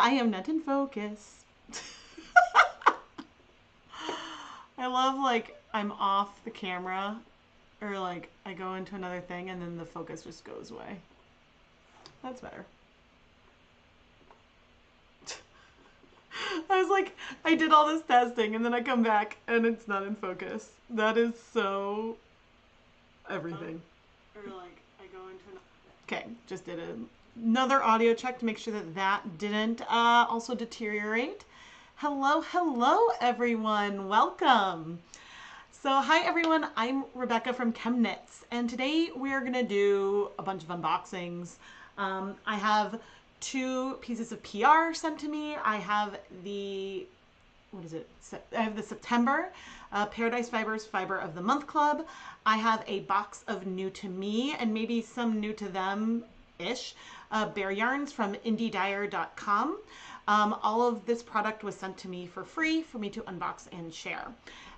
I am not in focus. I love, like, I'm off the camera, or like I go into another thing and then the focus just goes away. That's better. I was like, I did all this testing and then I come back and it's not in focus. That is so everything. Or like I go into an... Okay, just did another audio check to make sure that that didn't also deteriorate. Hello everyone, welcome. So hi everyone, I'm Rebecca from ChemKnits, and today we are gonna do a bunch of unboxings. I have 2 pieces of PR sent to me. I have the, I have the September Paradise Fibers Fiber of the Month Club. I have a box of new to me and maybe some new to them-ish bear yarns from Dyer.com. All of this product was sent to me for free for me to unbox and share.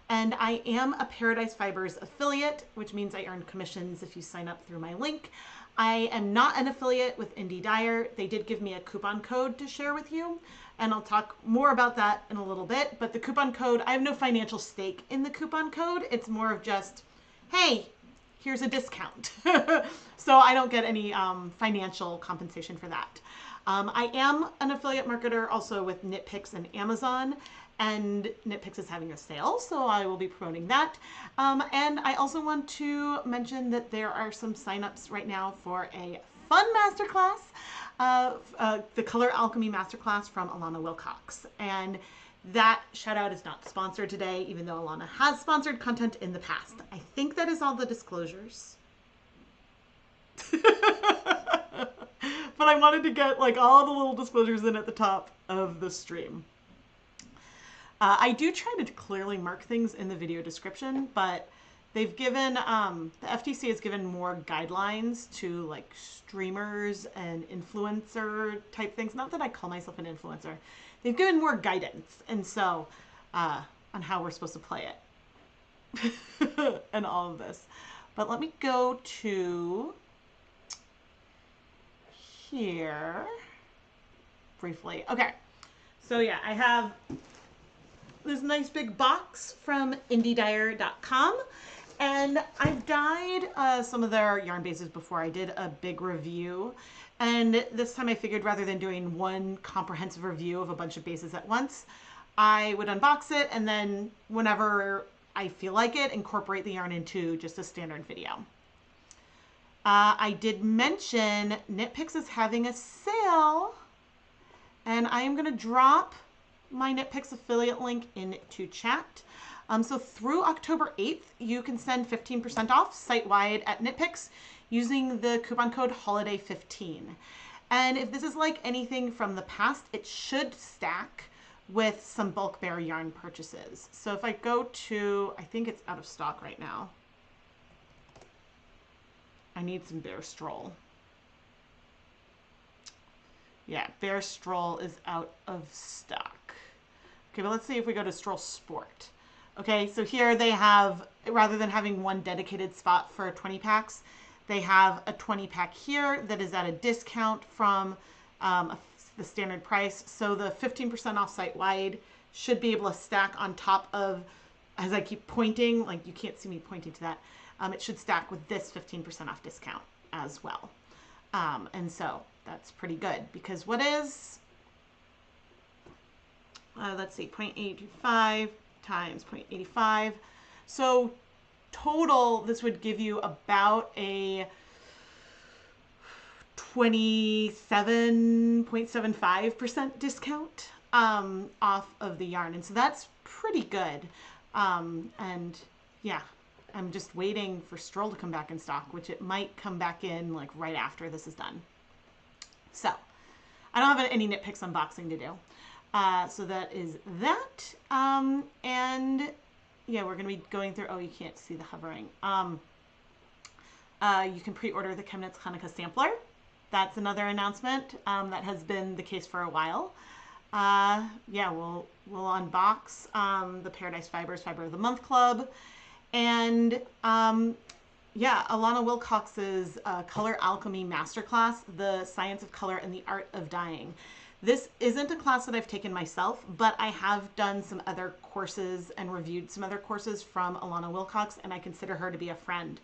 And I am a Paradise Fibers affiliate, which means I earn commissions if you sign up through my link. I am not an affiliate with Dyer. They did give me a coupon code to share with you, and I'll talk more about that in a little bit. But the coupon code, I have no financial stake in the coupon code. It's more of just, hey, here's a discount. So I don't get any financial compensation for that. I am an affiliate marketer also with KnitPicks and Amazon, and KnitPicks is having a sale, so I will be promoting that. And I also want to mention that there are some signups right now for a fun masterclass, the Color Alchemy Masterclass from Alana Wilcox. And that shout out is not sponsored today, even though Alana has sponsored content in the past. I think that is all the disclosures. But I wanted to get like all the little disclosures in at the top of the stream. I do try to clearly mark things in the video description, but they've given, the FTC has given more guidelines to like streamers and influencer type things. Not that I call myself an influencer. They've given more guidance, and so on how we're supposed to play it and all of this. But let me go to here briefly. Okay, so yeah, I have this nice big box from Dyer.com, and I've dyed some of their yarn bases before. I did a big review, and this time I figured rather than doing one comprehensive review of a bunch of bases at once, I would unbox it and then whenever I feel like it, incorporate the yarn into just a standard video. I did mention KnitPicks is having a sale, and I am going to drop my KnitPicks affiliate link into chat. So through October 8th, you can send 15% off site-wide at KnitPicks using the coupon code HOLIDAY15. And if this is like anything from the past, it should stack with some bulk bear yarn purchases. So if I go to, I think it's out of stock right now. I need some Bear Stroll. Yeah, Bear Stroll is out of stock. Okay, but let's see if we go to Stroll Sport. Okay, so here they have, rather than having one dedicated spot for 20 packs, they have a 20 pack here that is at a discount from the standard price. So the 15% off site wide should be able to stack on top of, as I keep pointing, like you can't see me pointing to that, it should stack with this 15% off discount as well. And so that's pretty good because what is, let's see, 0.825 times 0.85. So total, this would give you about a 27.75% discount off of the yarn. And so that's pretty good. And yeah, I'm just waiting for Stroll to come back in stock, which it might come back in like right after this is done. So I don't have any KnitPicks unboxing to do. So that is that. And yeah, we're going to be going through, oh, you can't see the hovering. You can pre-order the ChemKnits Hanukkah sampler. That's another announcement that has been the case for a while. Yeah, we'll unbox the Paradise Fibers Fiber of the Month Club. And yeah, Alana Wilcox's Color Alchemy Masterclass, The Science of Color and the Art of Dyeing. This isn't a class that I've taken myself, but I have done some other courses and reviewed some other courses from Alana Wilcox, and I consider her to be a friend.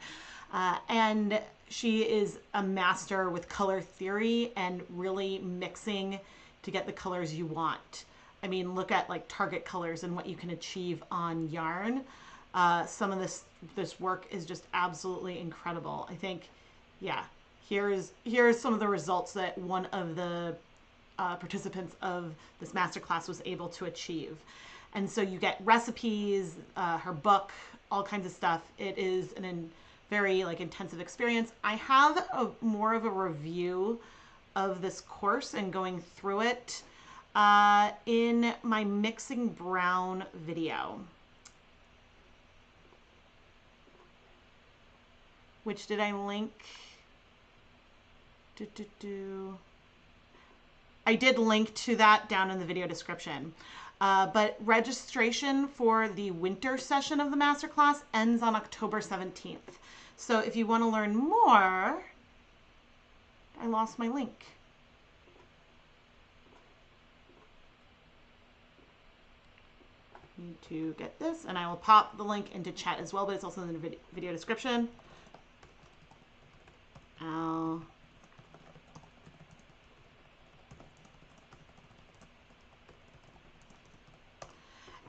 And she is a master with color theory and really mixing to get the colors you want. I mean, look at like Target colors and what you can achieve on yarn. Some of this work is just absolutely incredible. I think, yeah, here's some of the results that one of the participants of this masterclass was able to achieve. And so you get recipes, her book, all kinds of stuff. It is very like intensive experience. I have more of a review of this course and going through it in my mixing brown video, which did I link? I did link to that down in the video description. But registration for the winter session of the masterclass ends on October 17th. So if you want to learn more, I lost my link. Need to get this, and I will pop the link into chat as well, but it's also in the video description.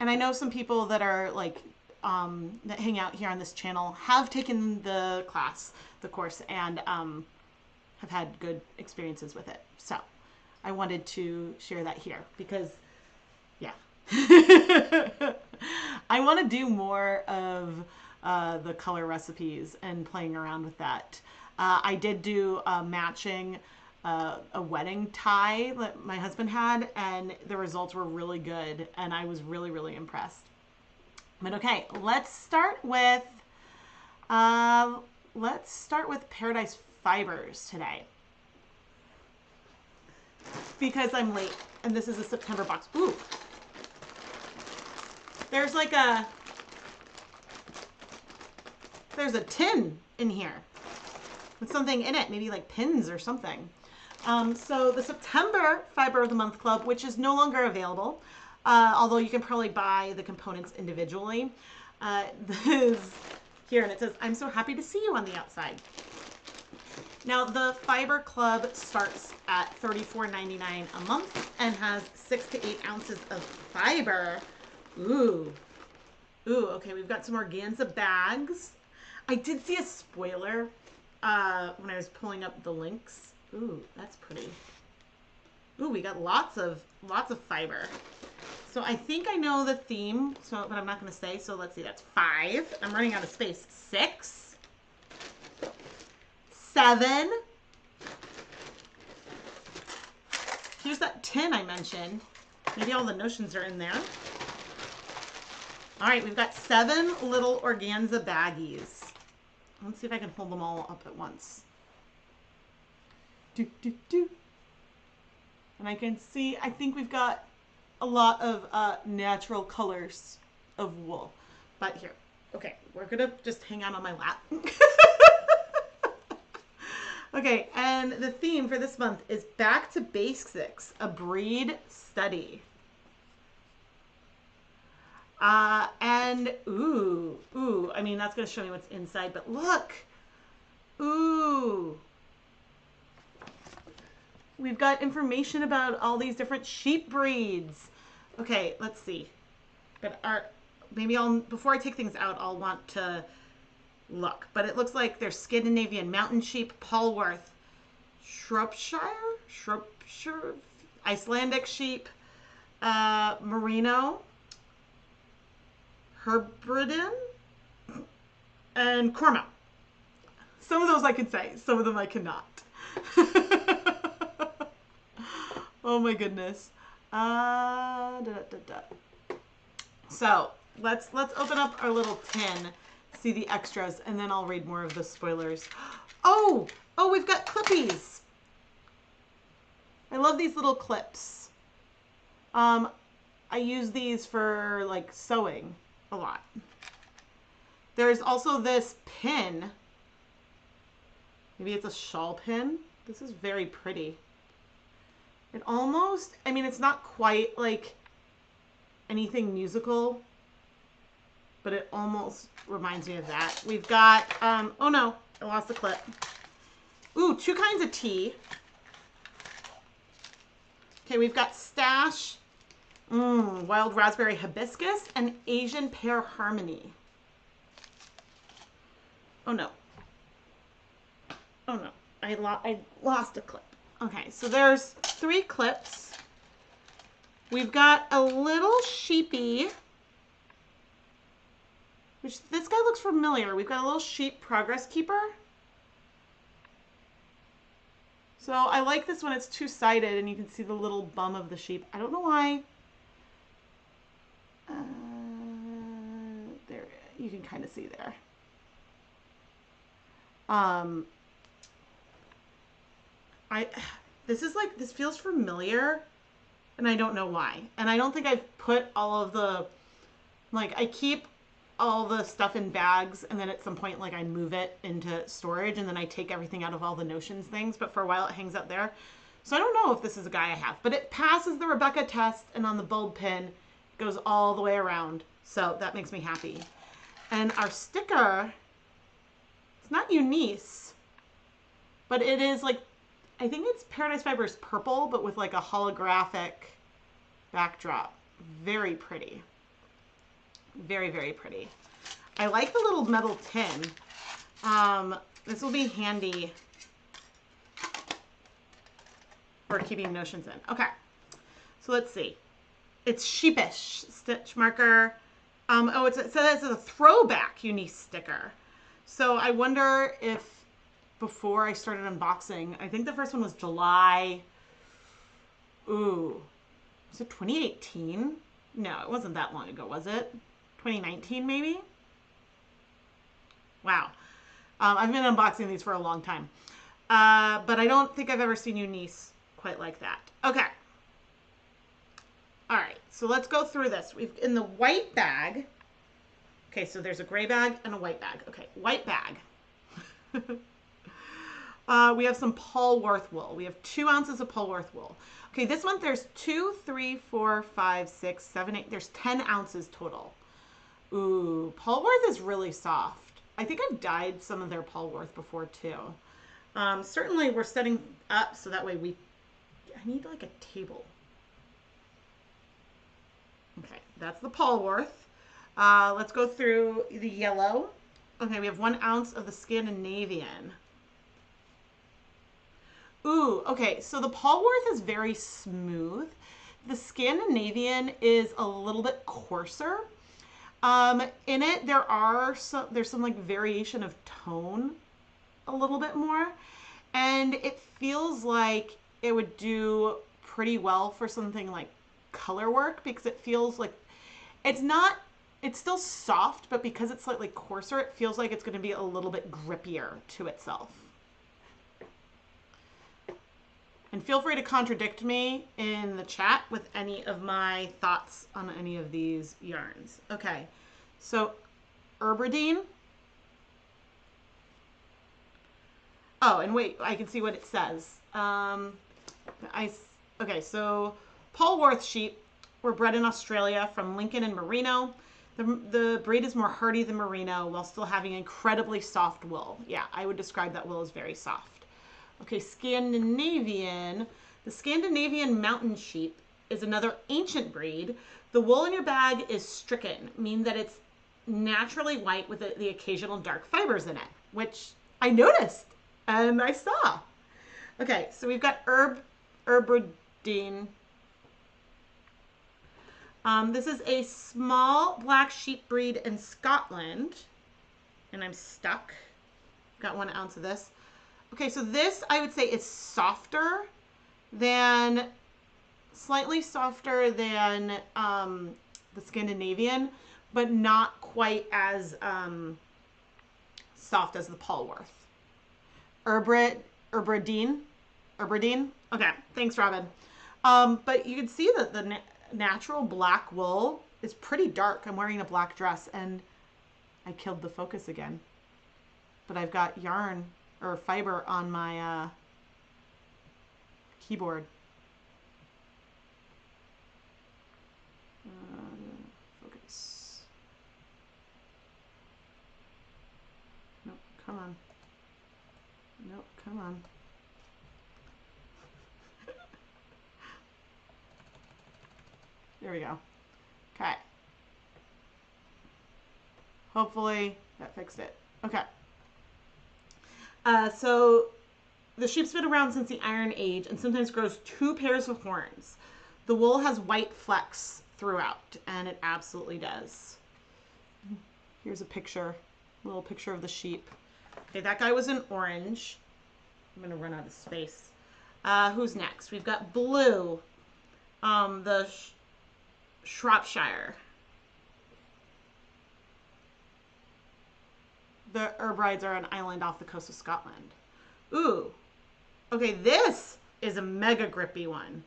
And I know some people that are like that hang out here on this channel have taken the course, and have had good experiences with it. So I wanted to share that here because, yeah, I want to do more of the color recipes and playing around with that. I did do matching a wedding tie that my husband had, and the results were really good, and I was really, really impressed. But okay, let's start with Paradise Fibers today, because I'm late and this is a September box. Ooh, there's a tin in here with something in it, maybe like pins or something. So the September Fiber of the Month Club, which is no longer available, although you can probably buy the components individually, is here, and it says, "I'm so happy to see you on the outside." Now, the Fiber Club starts at $34.99 a month and has 6 to 8 ounces of fiber. Ooh, okay, we've got some organza bags. I did see a spoiler when I was pulling up the links. Ooh, that's pretty. Ooh, we got lots of fiber. So I think I know the theme, but I'm not going to say. So let's see, that's 5. I'm running out of space. 6, 7. Here's that tin I mentioned. Maybe all the notions are in there. All right, we've got 7 little organza baggies. Let's see if I can hold them all up at once. And I can see, I think we've got a lot of natural colors of wool. But here, okay, we're gonna just hang out on my lap. Okay, and the theme for this month is Back to Basics, a Breed Study. And ooh, I mean, that's gonna show me what's inside, but look, ooh. We've got information about all these different sheep breeds. Okay, let's see. But maybe before I take things out, I'll want to look. But it looks like there's Scandinavian mountain sheep, Polworth, Shropshire, Icelandic sheep, Merino, Hebridean, and Cormo. Some of those I can say, some of them I cannot. Oh my goodness. So let's open up our little tin, see the extras, and then I'll read more of the spoilers. Oh, we've got clippies. I love these little clips. I use these for like sewing a lot. There's also this pin. Maybe it's a shawl pin. This is very pretty. It almost, I mean, it's not quite like anything musical, but it almost reminds me of that. We've got, oh no, I lost the clip. Ooh, 2 kinds of tea. Okay, we've got Stash, Wild Raspberry Hibiscus, and Asian Pear Harmony. Oh no. Oh no, I lost a clip. Okay, so there's 3 clips. We've got a little sheepy, which this guy looks familiar. We've got a little sheep progress keeper. So I like this when it's 2-sided and you can see the little bum of the sheep. I don't know why. There, you can kind of see there. This feels familiar and I don't know why. And I don't think I've put all of the, like, I keep all the stuff in bags and then at some point, like, I move it into storage and then I take everything out of all the Notions things, but for a while it hangs out there. So I don't know if this is a guy I have, but it passes the Rebecca test and on the bulb pin, it goes all the way around. So that makes me happy. And our sticker, it's not Eunice, but it is like, I think it's Paradise Fibers purple, but with like a holographic backdrop. Very pretty. Very, very pretty. I like the little metal tin. This will be handy for keeping Notions in. Okay, so let's see. It's Sheepish stitch marker. Oh, it says it's a throwback Eunice sticker. So I wonder if before I started unboxing, I think the first one was July. Ooh, was it 2018? No, it wasn't that long ago, was it? 2019 maybe? Wow. I've been unboxing these for a long time. But I don't think I've ever seen Eunice quite like that. Okay. All right, so let's go through this. We've in the white bag. Okay, so there's a gray bag and a white bag. Okay, white bag. We have some Polwarth wool. We have 2 ounces of Polwarth wool. Okay, this month there's 2, 3, 4, 5, 6, 7, 8. There's 10 ounces total. Ooh, Polwarth is really soft. I think I've dyed some of their Polwarth before too. Certainly we're setting up so that way I need like a table. Okay, that's the Polwarth. Let's go through the yellow. Okay, we have 1 ounce of the Scandinavian. Ooh, okay, so the Polwarth is very smooth. The Scandinavian is a little bit coarser. In it, there's some like variation of tone a little bit more. And it feels like it would do pretty well for something like color work because it feels like it's still soft, but because it's slightly coarser, it feels like it's going to be a little bit grippier to itself. And feel free to contradict me in the chat with any of my thoughts on any of these yarns. Okay, so Herbridine. Oh, and wait, I can see what it says. Okay, so Polwarth sheep were bred in Australia from Lincoln and Merino. The breed is more hardy than Merino while still having incredibly soft wool. Yeah, I would describe that wool as very soft. Okay, Scandinavian. The Scandinavian mountain sheep is another ancient breed. The wool in your bag is stricken, meaning that it's naturally white with the occasional dark fibers in it, which I noticed and I saw. Okay, so we've got Herbridine. This is a small black sheep breed in Scotland, and I'm stuck. Got 1 ounce of this. Okay, so this I would say is softer than, slightly softer than the Scandinavian, but not quite as soft as the Polwarth. Herbridine. Okay, thanks, Robin. But you can see that the natural black wool is pretty dark. I'm wearing a black dress and I killed the focus again. But I've got yarn or fiber on my keyboard. Nope, come on. There we go. Okay. Hopefully that fixed it. Okay. So the sheep's been around since the Iron Age and sometimes grows 2 pairs of horns. The wool has white flecks throughout, and it absolutely does. Here's a picture, a little picture of the sheep. Okay, that guy was in orange. I'm gonna run out of space. Who's next? We've got blue, the Shropshire. The Hebrides are an island off the coast of Scotland. Ooh, okay, this is a mega grippy one.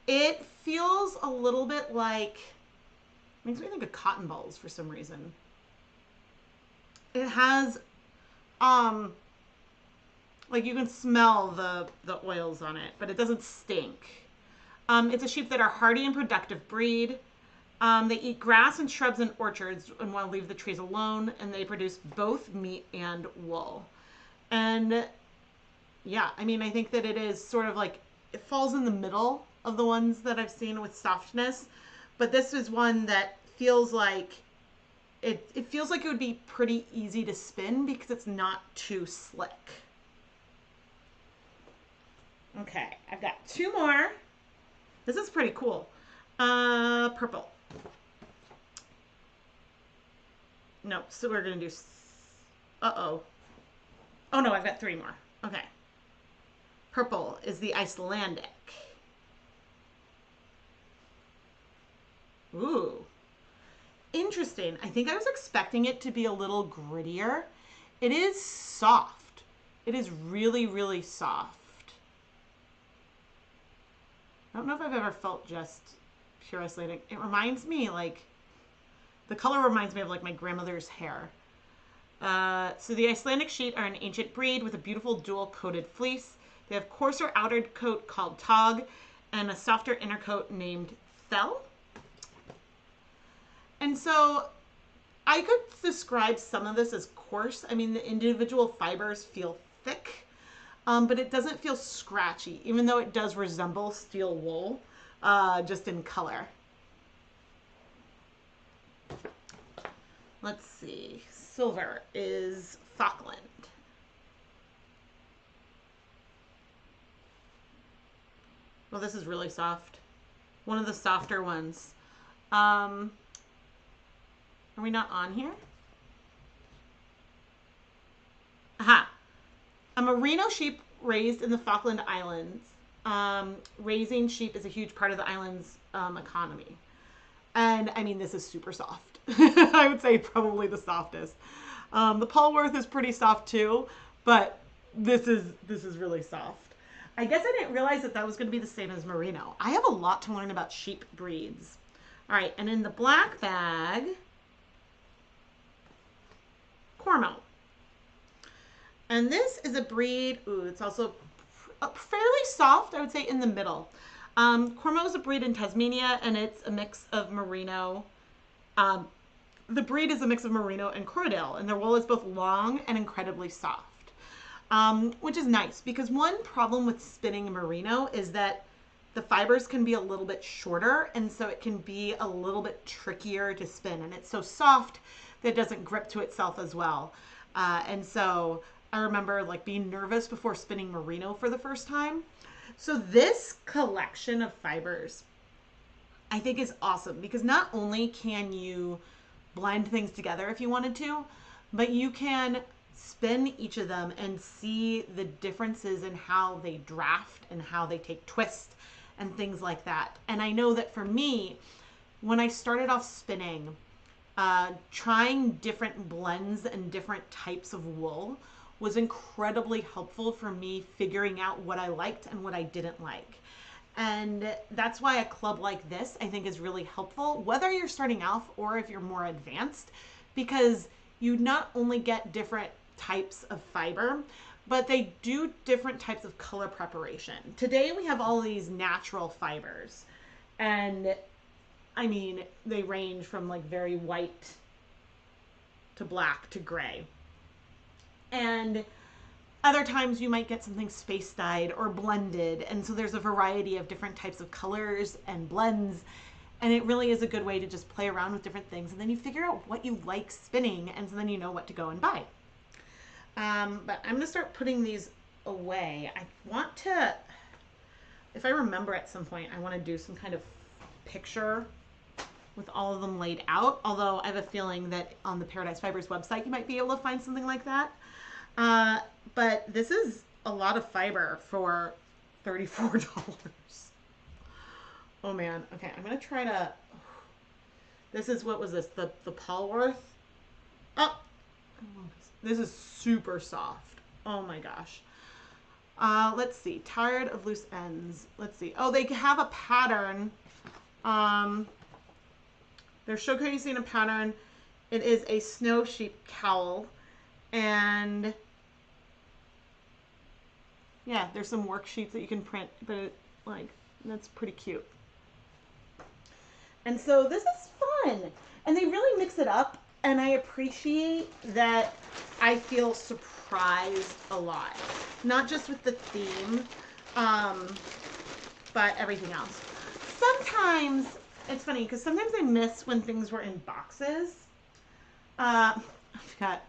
It feels a little bit like, makes me think of cotton balls for some reason. It has, like you can smell the oils on it, but it doesn't stink. It's a sheep that are hardy and productive breed. They eat grass and shrubs in orchards and want to leave the trees alone, and they produce both meat and wool. And yeah, I mean, I think that it is sort of like, it falls in the middle of the ones that I've seen with softness, but this is one that feels like, it feels like it would be pretty easy to spin because it's not too slick. Okay, I've got 2 more. This is pretty cool. Purple. No, so we're going to do, uh-oh. Oh no, I've got 3 more. Okay. Purple is the Icelandic. Ooh. Interesting. I think I was expecting it to be a little grittier. It is soft. It is really, really soft. I don't know if I've ever felt just pure Icelandic. It reminds me, like, the color reminds me of, like, my grandmother's hair. So the Icelandic sheep are an ancient breed with a beautiful dual-coated fleece. They have coarser outer coat called tog and a softer inner coat named fell. And so I could describe some of this as coarse. I mean, the individual fibers feel thick, but it doesn't feel scratchy, even though it does resemble steel wool, just in color. Let's see. Silver is Falkland. Well, this is really soft. One of the softer ones. Are we not on here? Aha. A merino sheep raised in the Falkland Islands. Raising sheep is a huge part of the island's economy. And I mean, this is super soft. I would say probably the softest. The Polworth is pretty soft too, but this is really soft. I guess I didn't realize that that was going to be the same as merino. I have a lot to learn about sheep breeds. All right, and in the black bag, Cormo. And this is a breed, ooh, it's also fairly soft, I would say in the middle. Cormo is a breed in Tasmania, and it's a mix of merino. The breed is a mix of merino and Corriedale, and their wool is both long and incredibly soft, which is nice because one problem with spinning merino is that the fibers can be a little bit shorter, and so it can be a little bit trickier to spin, and it's so soft that it doesn't grip to itself as well. And so I remember like being nervous before spinning merino for the first time. So this collection of fibers I think is awesome because not only can you blend things together if you wanted to, but you can spin each of them and see the differences in how they draft and how they take twist and things like that. And I know that for me, when I started off spinning, trying different blends and different types of wool was incredibly helpful for me figuring out what I liked and what I didn't like. And that's why a club like this, I think, is really helpful, whether you're starting off or if you're more advanced, because you not only get different types of fiber, but they do different types of color preparation. Today we have all these natural fibers, and I mean, they range from like very white to black to gray. And Other times you might get something space dyed or blended. And so there's a variety of different types of colors and blends. And it really is a good way to just play around with different things. And then you figure out what you like spinning. And so then you know what to go and buy. But I'm going to start putting these away. I want to, if I remember at some point, I want to do some kind of picture with all of them laid out. Although I have a feeling that on the Paradise Fibers website, you might be able to find something like that. But this is a lot of fiber for $34. Oh man. Okay, I'm going to try to, this is, what was this? The Polworth? Oh, this is super soft. Oh my gosh. Let's see. Tired of loose ends. Let's see. Oh, they have a pattern. They're showcasing a pattern. It is a snow sheep cowl. And yeah, there's some worksheets that you can print, but that's pretty cute. And so this is fun. And they really mix it up. And I appreciate that I feel surprised a lot. Not just with the theme, but everything else. Sometimes, it's funny, because sometimes I miss when things were in boxes. I've got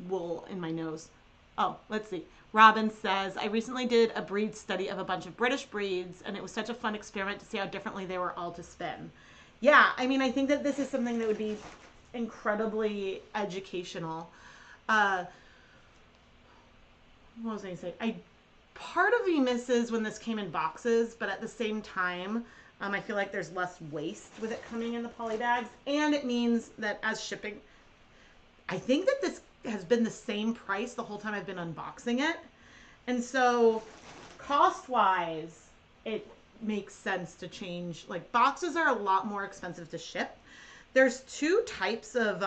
wool in my nose. Oh, let's see. Robin says, I recently did a breed study of a bunch of British breeds, and it was such a fun experiment to see how differently they were all to spin. Yeah, I mean, I think that this is something that would be incredibly educational. What was I going to say? Part of me misses when this came in boxes, but at the same time, I feel like there's less waste with it coming in the poly bags, and it means that as shipping, I think that this has been the same price the whole time I've been unboxing it. And so cost-wise, it makes sense to change. Like, boxes are a lot more expensive to ship. There's two types of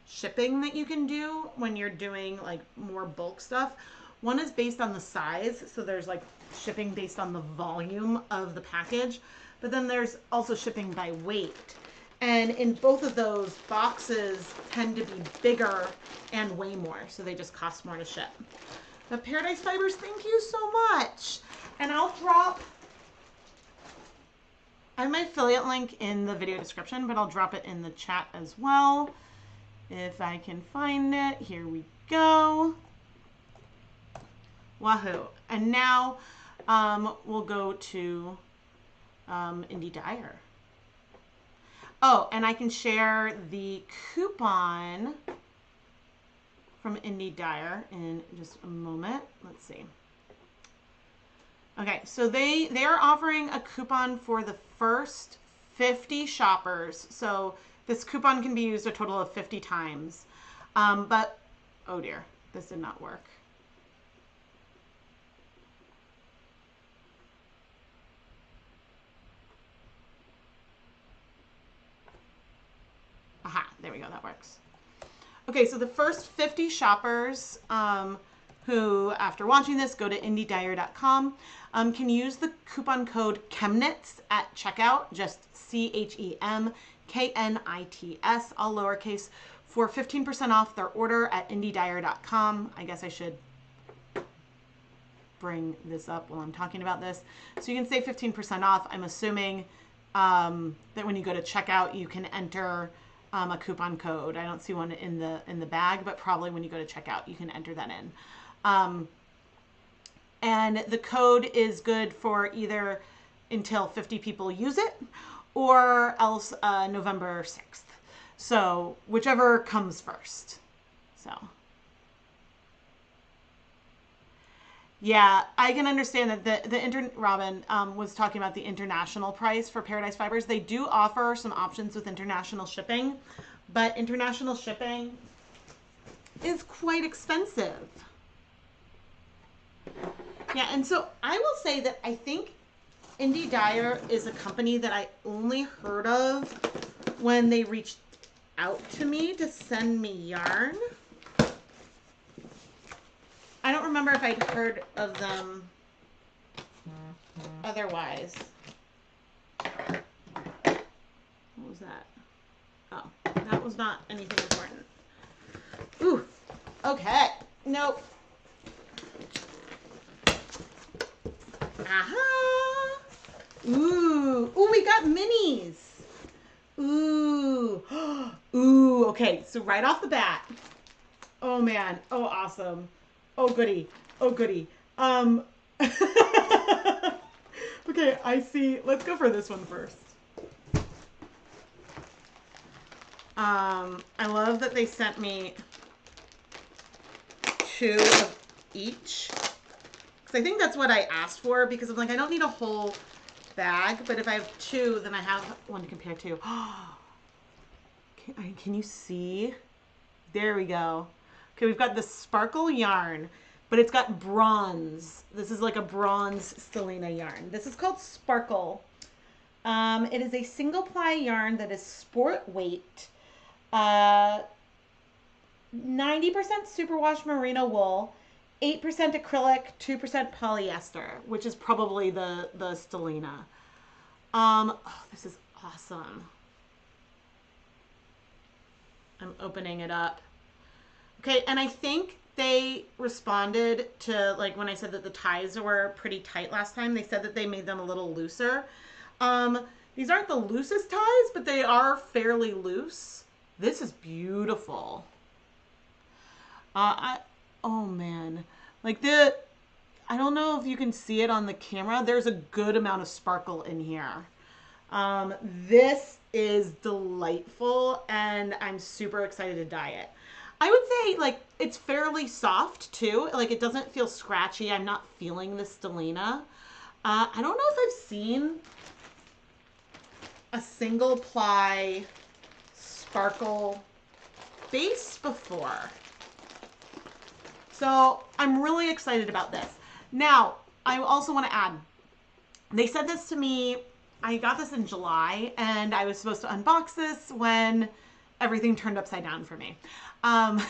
shipping that you can do when you're doing like more bulk stuff. One is based on the size. So there's like shipping based on the volume of the package. But then there's also shipping by weight. And in both of those, boxes tend to be bigger and weigh more. So they just cost more to ship. But Paradise Fibers, thank you so much. And I'll drop, I have my affiliate link in the video description, but I'll drop it in the chat as well. If I can find it. Here we go. Wahoo. And now we'll go to Indie Dyer. Oh, and I can share the coupon from Indie Dyer in just a moment. Let's see. Okay, so they are offering a coupon for the first 50 shoppers. So this coupon can be used a total of 50 times. But, oh dear, this did not work. Aha, there we go, that works. Okay, so the first 50 shoppers who, after watching this, go to indiedyer.com, can use the coupon code ChemKnits at checkout, just ChemKnits, all lowercase, for 15% off their order at indiedyer.com. I guess I should bring this up while I'm talking about this. So you can save 15% off. I'm assuming that when you go to checkout, you can enter a coupon code. I don't see one in the bag, but probably when you go to checkout, you can enter that in. And the code is good for either until 50 people use it, or else November 6th. So whichever comes first. So yeah, I can understand that Robin was talking about the international price for Paradise Fibers. They do offer some options with international shipping, but international shipping is quite expensive. Yeah, and so I will say that I think Indie Dyer is a company that I only heard of when they reached out to me to send me yarn. I don't remember if I'd heard of them otherwise. What was that? Oh, that was not anything important. Ooh, okay. Nope. Aha! Ooh. Ooh, we got minis. Ooh. Ooh, okay. So right off the bat. Oh, man. Oh, awesome. Oh, goody. Oh, goody. Okay, I see. Let's go for this one first. I love that they sent me 2 of each. Because I think that's what I asked for, because I'm like, I don't need a whole bag, but if I have 2, then I have one to compare to. Can you see? There we go. Okay, we've got the sparkle yarn, but it's got bronze. This is like a bronze stellina yarn. This is called Sparkle. It is a single ply yarn that is sport weight. 90% superwash merino wool, 8% acrylic, 2% polyester, which is probably the stellina. Oh, this is awesome. I'm opening it up. Okay, and I think they responded to, like, when I said that the ties were pretty tight last time, they said that they made them a little looser. These aren't the loosest ties, but they are fairly loose. This is beautiful. Oh man, like I don't know if you can see it on the camera. There's a good amount of sparkle in here. This is delightful, and I'm super excited to dye it. I would say, like, it's fairly soft too. Like, it doesn't feel scratchy. I'm not feeling the stellina. I don't know if I've seen a single ply sparkle base before. So I'm really excited about this. Now, I also want to add, they said this to me, I got this in July, and I was supposed to unbox this when everything turned upside down for me. And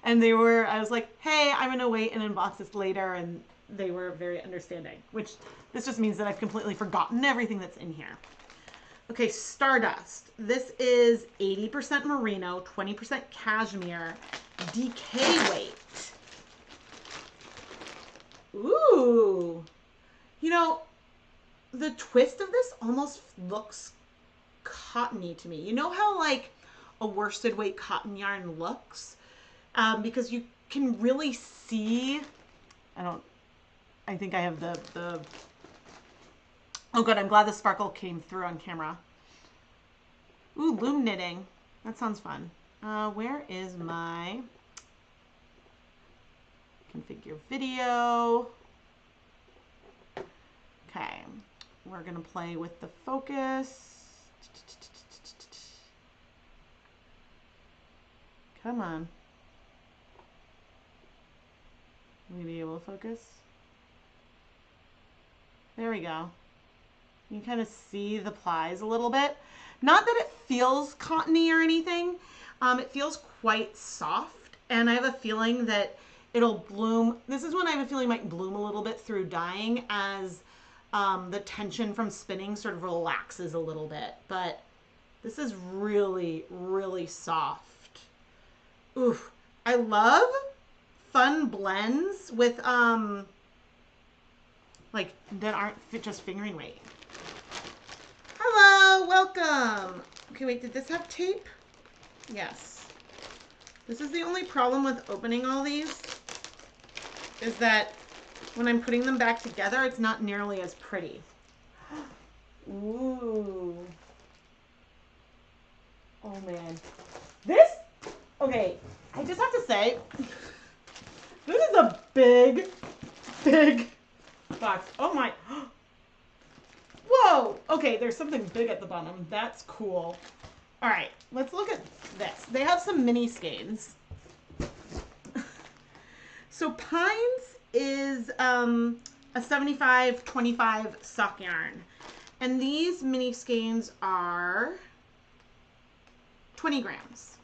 I was like, hey, I'm going to wait and unbox this later. And they were very understanding, which this just means that I've completely forgotten everything that's in here. Okay, Stardust. This is 80% merino, 20% cashmere, DK weight. Ooh. You know, the twist of this almost looks cottony to me. You know how, like, a worsted weight cotton yarn looks? Because you can really see, I think I have the oh good, I'm glad the sparkle came through on camera. Ooh, loom knitting. That sounds fun. Where is my configure video? Okay, we're gonna play with the focus. Come on. Will we be able to focus? There we go. You can kind of see the plies a little bit. Not that it feels cottony or anything. It feels quite soft, and I have a feeling that it'll bloom. This is when I have a feeling it might bloom a little bit through dyeing as the tension from spinning sort of relaxes a little bit. But this is really, really soft. Oof. I love fun blends with like that aren't just fingering weight. Hello, welcome. Okay, wait, did this have tape? Yes. This is the only problem with opening all these, is that when I'm putting them back together, it's not nearly as pretty. Ooh. Oh man. This, okay, I just have to say, this is a big, big box. Oh my. Whoa. Okay, there's something big at the bottom. That's cool. All right, let's look at this. They have some mini skeins. So Pines is a 75-25 sock yarn. And these mini skeins are 20 grams.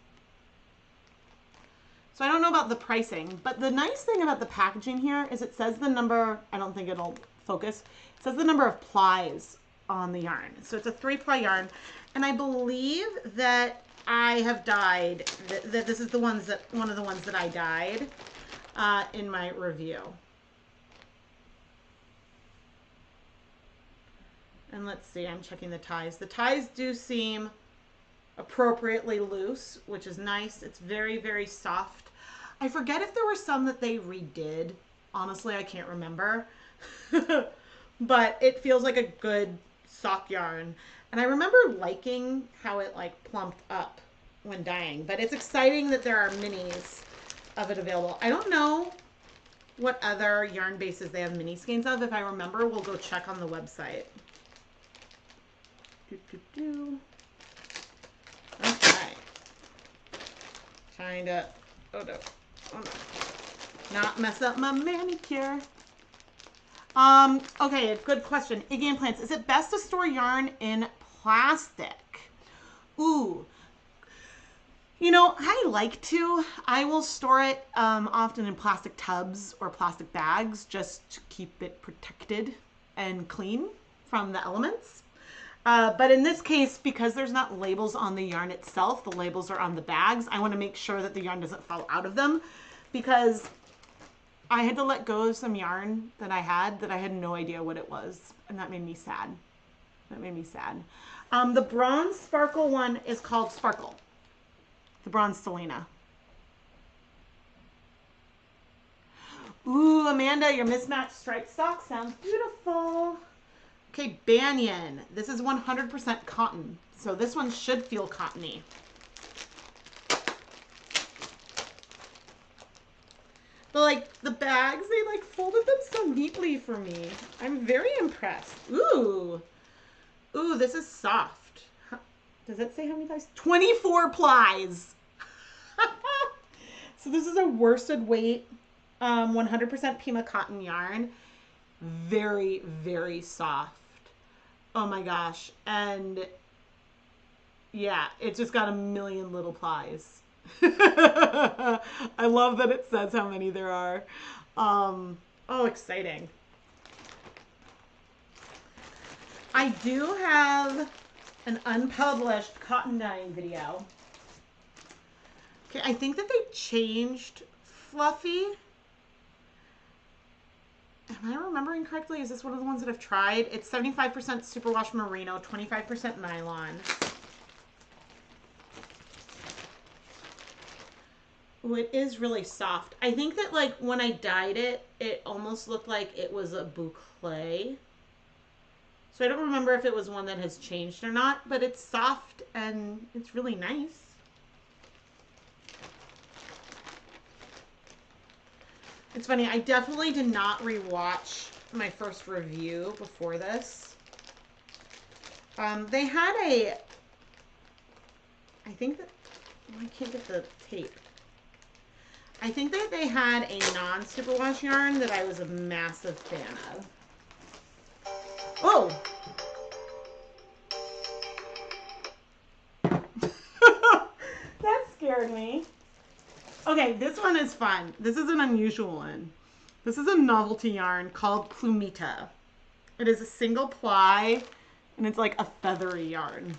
So I don't know about the pricing, but the nice thing about the packaging here is it says the number, I don't think it'll focus, it says the number of plies on the yarn. So it's a 3-ply yarn, and I believe that I have dyed, that this is one of the ones that I dyed in my review. And let's see, I'm checking the ties. The ties do seem appropriately loose, which is nice. It's very, very soft. I forget if there were some that they redid. Honestly, I can't remember. But it feels like a good sock yarn. And I remember liking how it like plumped up when dyeing. But it's exciting that there are minis of it available. I don't know what other yarn bases they have mini skeins of. If I remember, we'll go check on the website. Okay. Trying to, oh no, not mess up my manicure. Okay, good question. Iggy and Plants, is it best to store yarn in plastic? Ooh. You know, I like to. I will store it often in plastic tubs or plastic bags just to keep it protected and clean from the elements. But in this case, because there's not labels on the yarn itself, the labels are on the bags, I want to make sure that the yarn doesn't fall out of them, because I had to let go of some yarn that I had no idea what it was, and that made me sad. The bronze sparkle one is called Sparkle. The bronze Selena. Ooh, Amanda, your mismatched striped sock sounds beautiful. Okay, Banyan. This is 100% cotton, so this one should feel cottony. But like the bags, they like folded them so neatly for me. I'm very impressed. Ooh, this is soft. Does it say how many plies? 24 plies. So this is a worsted weight, 100% Pima cotton yarn. Very, very soft. Oh my gosh. And yeah, it just got a million little plies. I love that it says how many there are. Oh, exciting. I do have an unpublished cotton dyeing video. Okay, I think that they changed Fluffy. Am I remembering correctly? Is this one of the ones that I've tried? It's 75% superwash merino, 25% nylon. Ooh, it is really soft. I think that like when I dyed it, it almost looked like it was a boucle. So I don't remember if it was one that has changed or not, but it's soft and it's really nice. It's funny, I definitely did not rewatch my first review before this. They had a, I think that, I can't get the tape. I think that they had a non-superwash yarn that I was a massive fan of. Oh! That scared me. Okay, this one is fun. This is an unusual one. This is a novelty yarn called Plumita. It is a single ply, and it's like a feathery yarn.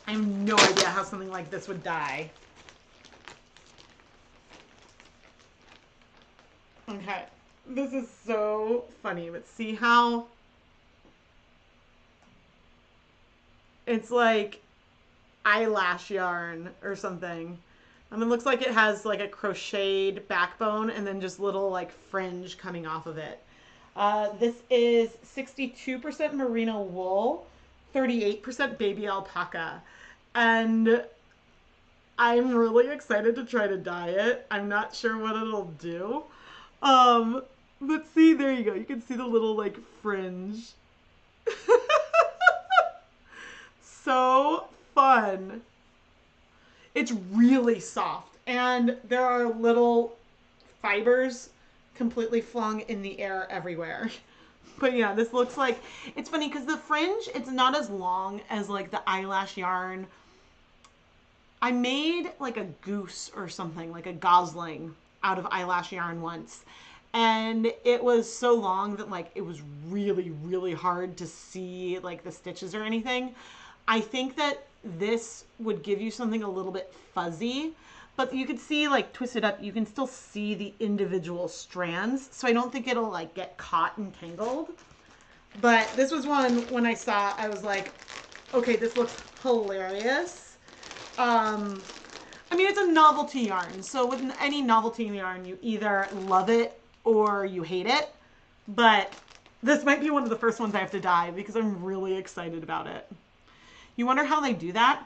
I have no idea how something like this would dye. Okay, this is so funny, but see how it's like eyelash yarn or something. It looks like it has like a crocheted backbone and then just little like fringe coming off of it. This is 62% merino wool, 38% baby alpaca. And I'm really excited to try to dye it. I'm not sure what it'll do. But see, there you go. You can see the little like fringe. So fun. It's really soft, and there are little fibers completely flung in the air everywhere. But yeah, this looks like, it's funny because the fringe, it's not as long as like the eyelash yarn. I made like a goose or something, like a gosling out of eyelash yarn once. And it was so long that like it was really, really hard to see like the stitches or anything. I think that this would give you something a little bit fuzzy, but you could see like twisted up, you can still see the individual strands. So I don't think it'll like get caught and tangled. But this was one when I saw, I was like, okay, this looks hilarious. I mean, it's a novelty yarn. So with any novelty yarn, you either love it or you hate it. But this might be one of the first ones I have to dye because I'm really excited about it. You wonder how they do that?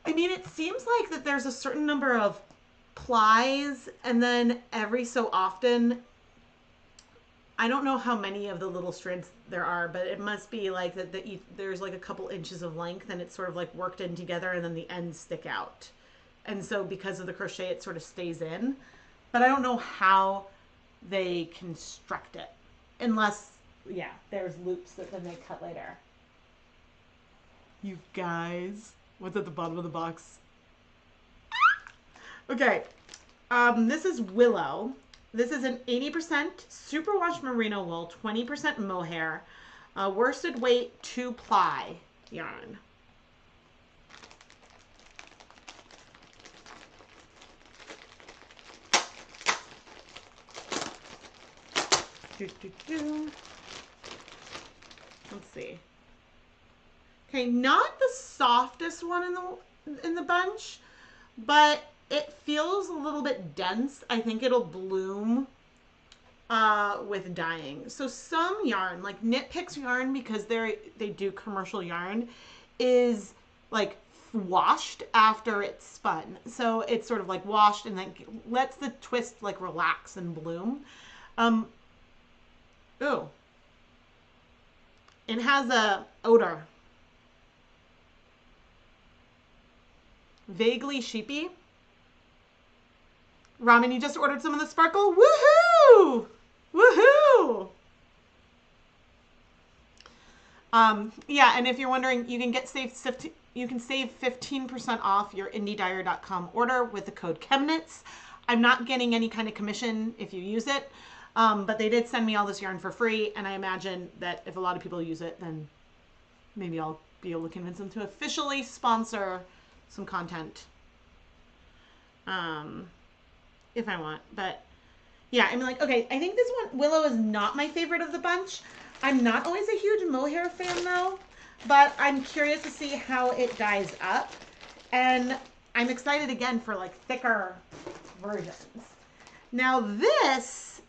I mean, it seems like that there's a certain number of plies, and then every so often, I don't know how many of the little strands there are, but it must be like that there's like a couple inches of length, and it's sort of like worked in together, and then the ends stick out. And so because of the crochet, it sort of stays in. But I don't know how they construct it. Unless, yeah, there's loops that then they cut later. You guys, what's at the bottom of the box? Okay, this is Willow. This is an 80% superwash merino wool, 20% mohair, worsted weight 2-ply yarn. Let's see. Okay, not the softest one in the bunch, but it feels a little bit dense. I think it'll bloom with dyeing. So some yarn, like Knit Picks yarn, because they do commercial yarn, is like washed after it's spun. So it's sort of like washed and then lets the twist like relax and bloom. Ooh. It has a odor. Vaguely sheepy. Ramen, you just ordered some of the sparkle? Woohoo! Woohoo! Yeah, and if you're wondering, you can save 15% off your indiedyer.com order with the code ChemKnits. I'm not getting any kind of commission if you use it, but they did send me all this yarn for free, and I imagine that if a lot of people use it, then maybe I'll be able to convince them to officially sponsor some content. If I want, but yeah, I'm like, okay, I think this one, Willow, is not my favorite of the bunch. I'm not always a huge mohair fan though, but I'm curious to see how it dyes up, and I'm excited again for like thicker versions. Now this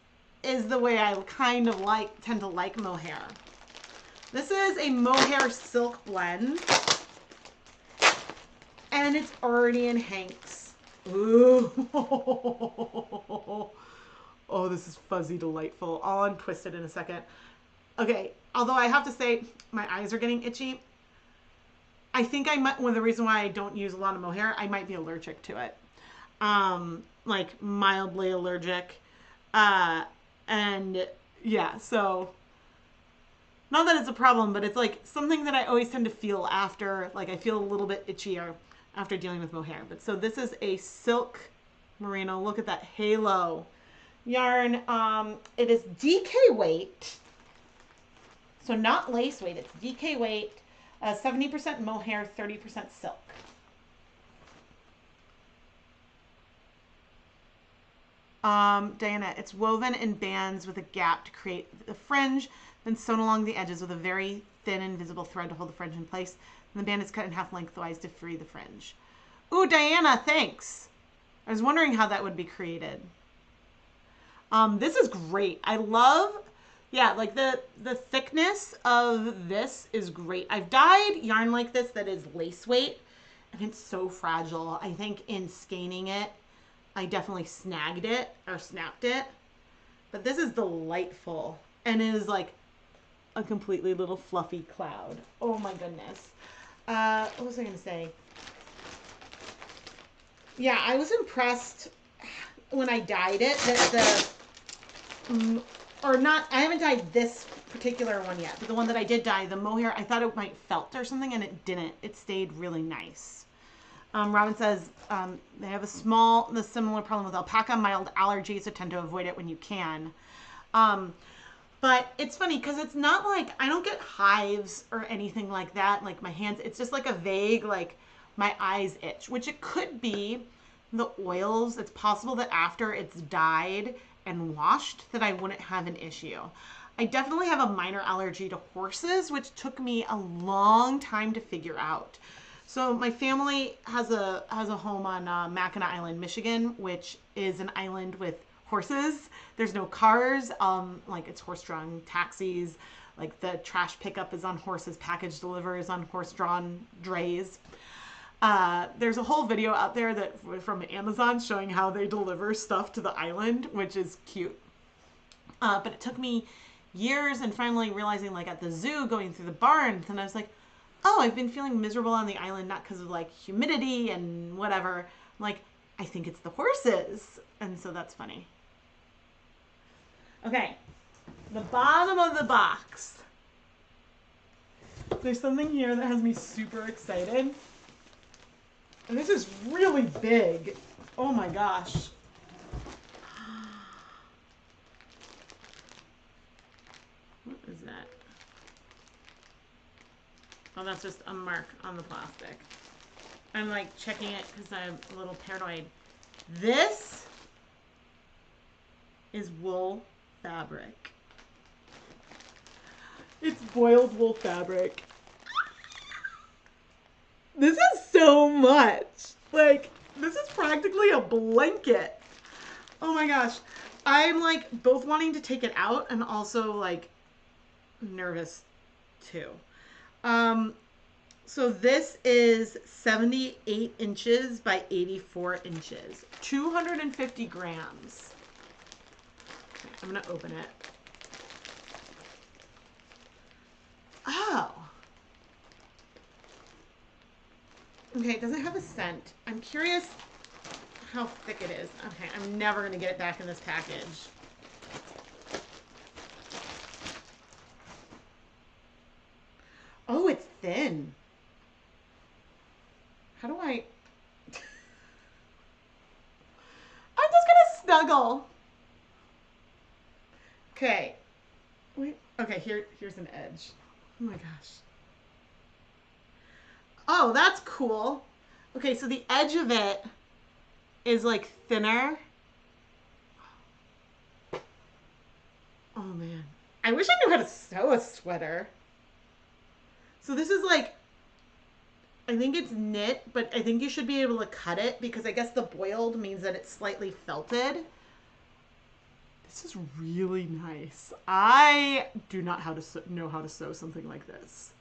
is the way I kind of tend to like mohair. This is a mohair silk blend, and it's already in hanks. Ooh. Oh, this is fuzzy delightful. I'll untwist it in a second. Okay, although I have to say my eyes are getting itchy. I think I might, one of the reasons why I don't use a lot of mohair, I might be allergic to it. Like mildly allergic. And yeah, so not that it's a problem, but it's like something that I always tend to feel after, like I feel a little bit itchier after dealing with mohair. But so this is a silk merino. Look at that halo yarn. It is DK weight, so not lace weight. It's DK weight, 70% mohair, 30% silk. Diana, it's woven in bands with a gap to create the fringe, then sewn along the edges with a very thin invisible thread to hold the fringe in place. And the band is cut in half lengthwise to free the fringe. Ooh, Diana, thanks. I was wondering how that would be created. This is great. I love, yeah, like the thickness of this is great. I've dyed yarn like this that is lace weight, and it's so fragile. I think in scanning it, I definitely snagged it or snapped it. But this is delightful, and it is like a completely little fluffy cloud. Oh my goodness. What was I going to say? Yeah, I was impressed when I dyed it that I haven't dyed this particular one yet, but the one that I did dye, the mohair, I thought it might felt or something, and it didn't. It stayed really nice. Robin says they have the similar problem with alpaca, mild allergies, so tend to avoid it when you can. But it's funny because it's not like, I don't get hives or anything like that, like my hands, it's just like a vague, like my eyes itch, which it could be the oils. It's possible that after it's dyed and washed that I wouldn't have an issue. I definitely have a minor allergy to horses, which took me a long time to figure out. So my family has a home on Mackinac Island, Michigan, which is an island with horses. There's no cars. Like it's horse-drawn taxis. Like the trash pickup is on horses, package delivery is on horse-drawn drays. There's a whole video out there that from Amazon showing how they deliver stuff to the island, which is cute. But it took me years and finally realizing, like at the zoo, going through the barns, and I was like, oh, I've been feeling miserable on the island, not because of like humidity and whatever. I'm like, I think it's the horses. And so that's funny. Okay, the bottom of the box. There's something here that has me super excited. And this is really big. Oh my gosh. What is that? Oh, that's just a mark on the plastic. I'm like checking it because I'm a little paranoid. This is wool fabric. It's boiled wool fabric. This is so much. Like, this is practically a blanket. Oh my gosh. I'm like both wanting to take it out and also like nervous too. So this is 78 inches by 84 inches, 250 grams. Okay, I'm going to open it. Oh. Okay, it doesn't have a scent. I'm curious how thick it is. Okay, I'm never going to get it back in this package. Oh, it's thin. How do I... I'm just going to snuggle. Okay. Wait. Okay, here's an edge. Oh my gosh. Oh, that's cool. Okay, so the edge of it is like thinner. Oh man. I wish I knew how to sew a sweater. So this is like, I think it's knit, but I think you should be able to cut it because I guess the boiled means that it's slightly felted. This is really nice. I do not know how to sew something like this.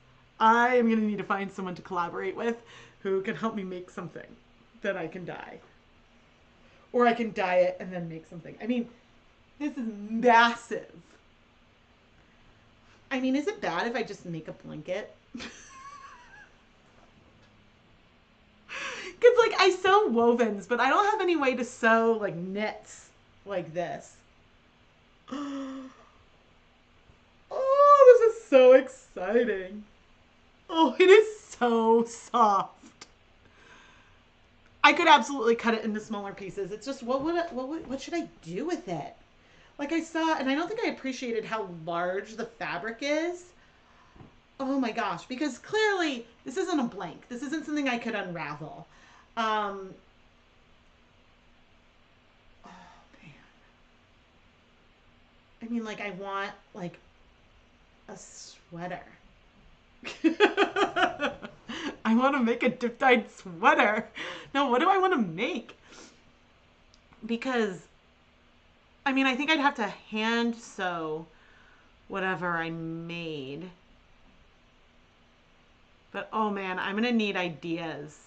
I am going to need to find someone to collaborate with who can help me make something that I can dye. Or I can dye it and then make something. I mean, this is massive. I mean, is it bad if I just make a blanket? Because, like, I sew wovens, but I don't have any way to sew, like, knits like this. Oh, this is so exciting. Oh, it is so soft. I could absolutely cut it into smaller pieces. It's just, what should I do with it? Like I saw, and I don't think I appreciated how large the fabric is. Oh my gosh, because clearly this isn't a blank. This isn't something I could unravel. Oh man. I mean, like I want like a sweater. I want to make a dip-dyed sweater. No, what do I want to make? Because, I mean, I think I'd have to hand sew whatever I made. But, oh man, I'm going to need ideas.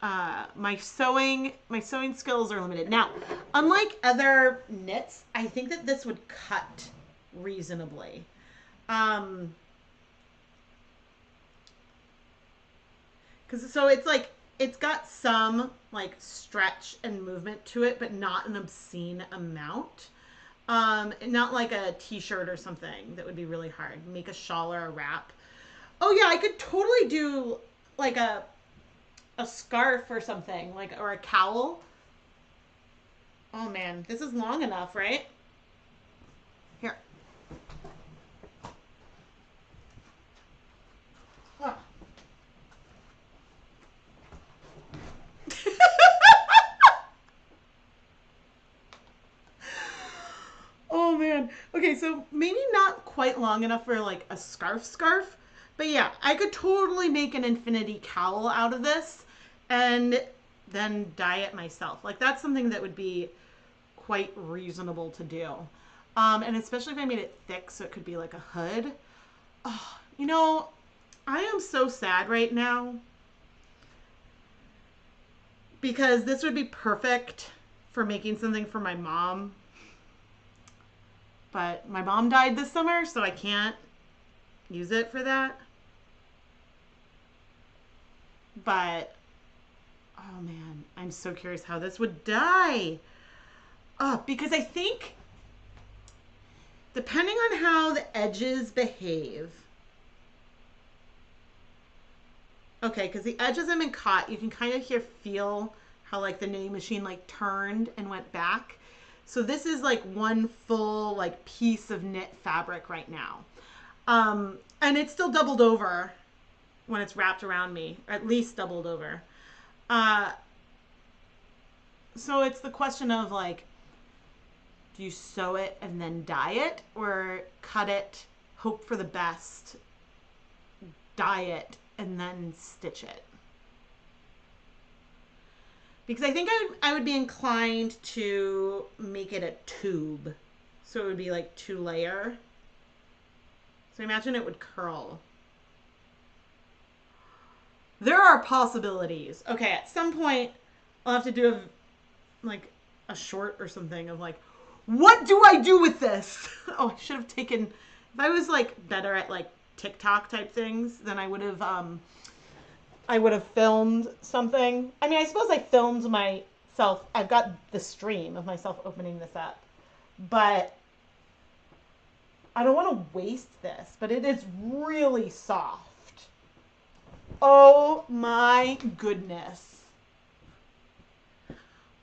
My sewing skills are limited. Now, unlike other knits, I think that this would cut reasonably. So it's like, it's got some like stretch and movement to it, but not an obscene amount. Not like a t-shirt or something that would be really hard. Make a shawl or a wrap. Oh yeah, I could totally do like a scarf or something, like, or a cowl. Oh man, this is long enough, right? Here. Huh. Oh man. Okay. Okay, so maybe not quite long enough for like a scarf, but yeah, I could totally make an infinity cowl out of this and then dye it myself. Like that's something that would be quite reasonable to do. And especially if I made it thick so it could be like a hood. Oh, you know, I am so sad right now because this would be perfect for making something for my mom. But my mom died this summer, so I can't use it for that. But, oh man, I'm so curious how this would dye. Oh, because I think, depending on how the edges behave. Okay, because the edges have been caught. You can kind of feel how like the knitting machine like turned and went back. So this is like one full like piece of knit fabric right now. And it's still doubled over when it's wrapped around me, or at least doubled over. So it's the question of like, do you sew it and then dye it, or cut it, hope for the best, dye it, and then stitch it? Because I think I would be inclined to make it a tube. So it would be like 2-layer. So imagine it would curl. There are possibilities. Okay, at some point I'll have to do like a short or something of like, what do I do with this? Oh, I should have taken, if I was like better at like TikTok type things, then I would have filmed something. I mean, I suppose I filmed myself. I've got the stream of myself opening this up, but I don't want to waste this, but it is really soft. Oh my goodness.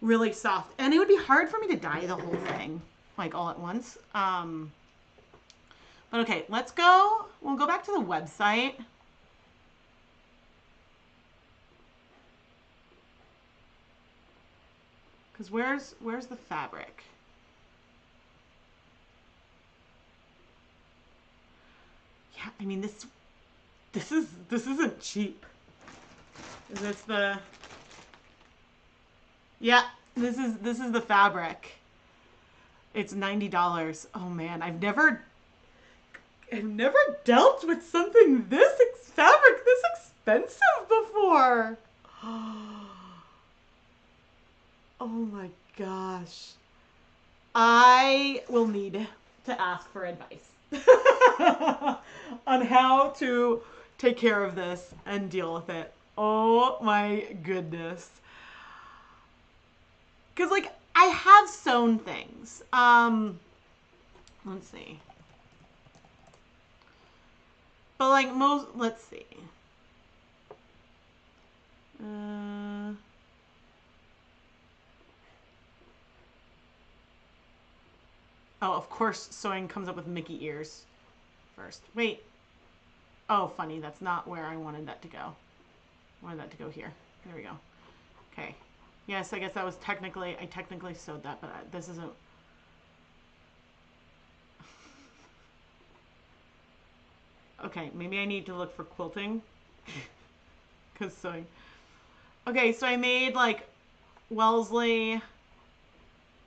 Really soft. And it would be hard for me to dye the whole thing, like all at once. But okay, let's go. We'll go back to the website. Because where's the fabric? Yeah, I mean this isn't cheap. Is this the? Yeah, this is the fabric. It's $90. Oh man, I've never dealt with something fabric this expensive before. Oh my gosh. I will need to ask for advice on how to take care of this and deal with it. Oh my goodness. Because like I have sewn things. Let's see. But like let's see. Oh, of course sewing comes up with Mickey ears first. Wait. Oh, funny. That's not where I wanted that to go. I wanted that to go here. There we go. Okay. Yes, I guess that was I technically sewed that, but this isn't. Okay, maybe I need to look for quilting. Because sewing. Okay, so I made like Wellesley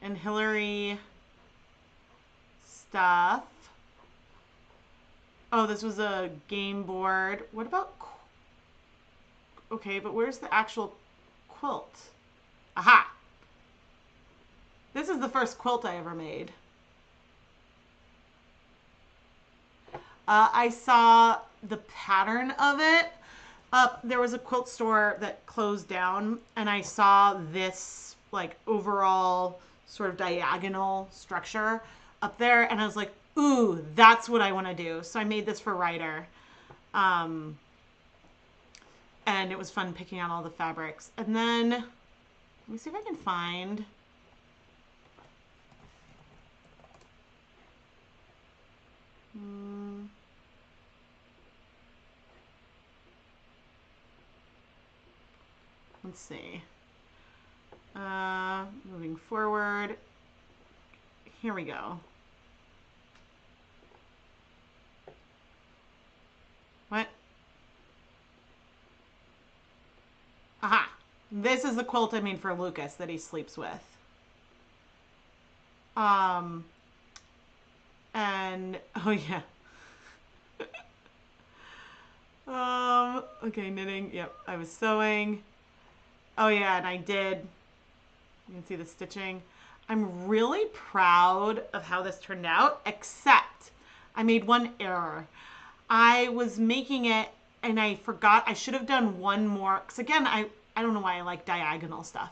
and Hillary stuff. Oh, this was a game board. What about... Okay, but where's the actual quilt? Aha! This is the first quilt I ever made. I saw the pattern of it. There was a quilt store that closed down, and I saw this like overall sort of diagonal structure up there, and I was like, ooh, that's what I want to do. So I made this for Ryder. And it was fun picking out all the fabrics. And then, let me see if I can find... Let's see. Moving forward. Here we go. Aha. This is the quilt I made for Lucas that he sleeps with. And, oh yeah. Okay, knitting. Yep, I was sewing. Oh yeah, and I did. You can see the stitching. I'm really proud of how this turned out, except I made one error. I was making it and I forgot I should have done one more, because again, I don't know why I like diagonal stuff.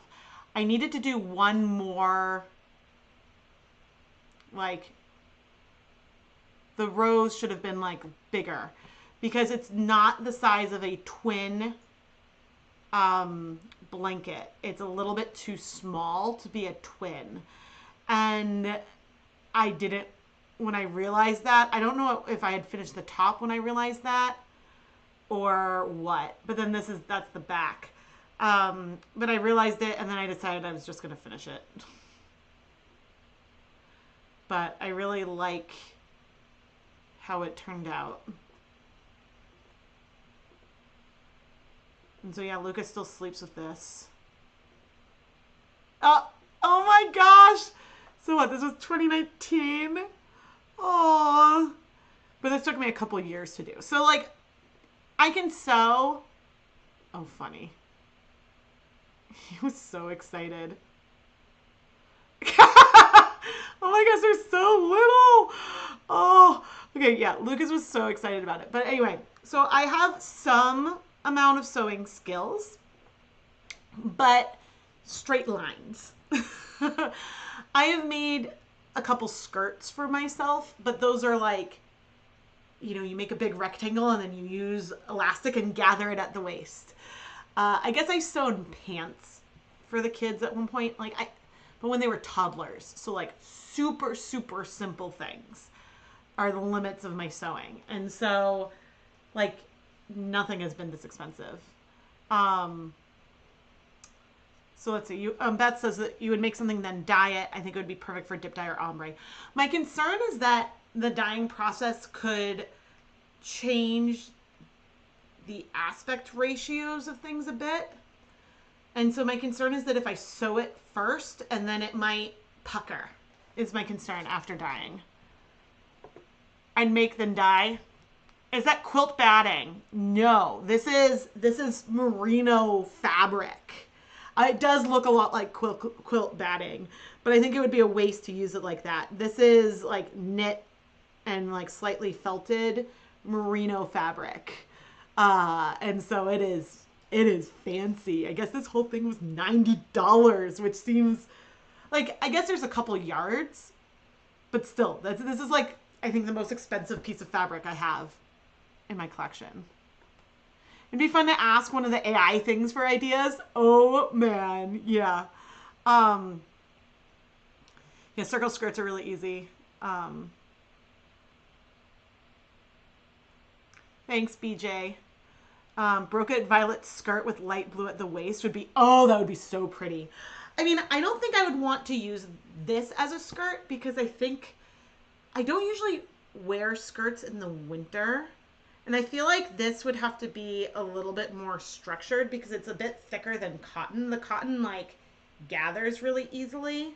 I needed to do one more, like, the rows should have been like bigger because it's not the size of a twin blanket. It's a little bit too small to be a twin. And I didn't, when I realized that, I don't know if I had finished the top when I realized that or what, but then that's the back. But I realized it and then I decided I was just going to finish it. But I really like how it turned out. And so yeah, Lucas still sleeps with this. Oh my gosh! So what, this was 2019? Oh, but this took me a couple years to do. So like, I can sew. Oh, funny. He was so excited. Oh my gosh, they're so little. Oh, okay, yeah, Lucas was so excited about it. But anyway, so I have some amount of sewing skills, but straight lines. I have made a couple skirts for myself, but those are like, you know, you make a big rectangle and then you use elastic and gather it at the waist. I guess I sewed pants for the kids at one point, but when they were toddlers. So like super, super simple things are the limits of my sewing. And so like nothing has been this expensive. So let's see. Beth says that you would make something then dye it. I think it would be perfect for dip dye or ombre. My concern is that the dyeing process could change the aspect ratios of things a bit. And so my concern is that if I sew it first and then it might pucker is my concern after dyeing. I'd make then dye. Is that quilt batting? No, this is merino fabric. It does look a lot like quilt batting, but I think it would be a waste to use it like that. This is like knit and like slightly felted merino fabric. And so it is fancy. I guess this whole thing was $90, which seems like, I guess there's a couple yards, but still, this is like, I think the most expensive piece of fabric I have in my collection. It'd be fun to ask one of the AI things for ideas. Oh man, yeah. Yeah, circle skirts are really easy. Thanks, BJ. Brocade violet skirt with light blue at the waist would be, oh, that would be so pretty. I mean, I don't think I would want to use this as a skirt because I think I don't usually wear skirts in the winter. And I feel like this would have to be a little bit more structured because it's a bit thicker than cotton. The cotton like gathers really easily.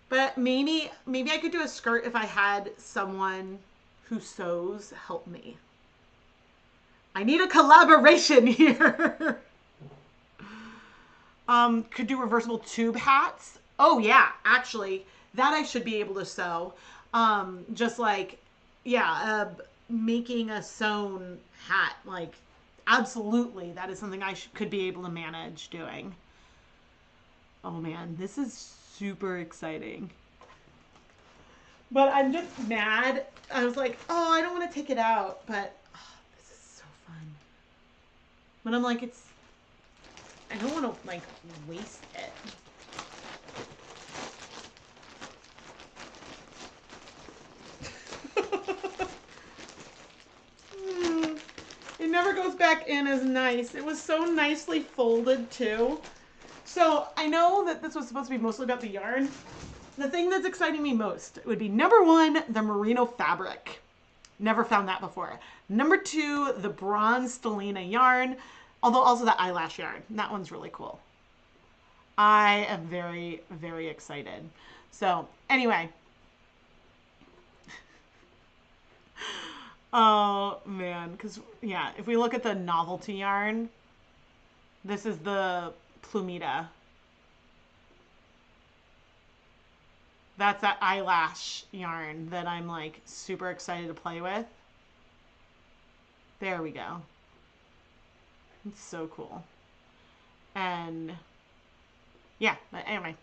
But maybe I could do a skirt if I had someone who sews help me. I need a collaboration here. Could do reversible tube hats. Oh yeah, actually, that I should be able to sew. Just like, yeah, making a sewn hat, like absolutely, that is something I could be able to manage doing. Oh man, this is super exciting. But I'm just mad. I was like, oh, I don't want to take it out, but this is so fun. But I'm like, I don't want to like waste it. It never goes back in as nice. It was so nicely folded too. So I know that this was supposed to be mostly about the yarn. The thing that's exciting me most would be number one, the merino fabric. Never found that before. Number two, the bronze stellina yarn. Although also the eyelash yarn, that one's really cool. I am very, very excited. So anyway. Oh man, because yeah, if we look at the novelty yarn, this is the Plumita. That's that eyelash yarn that I'm like super excited to play with. There we go. It's so cool. And yeah, but anyway,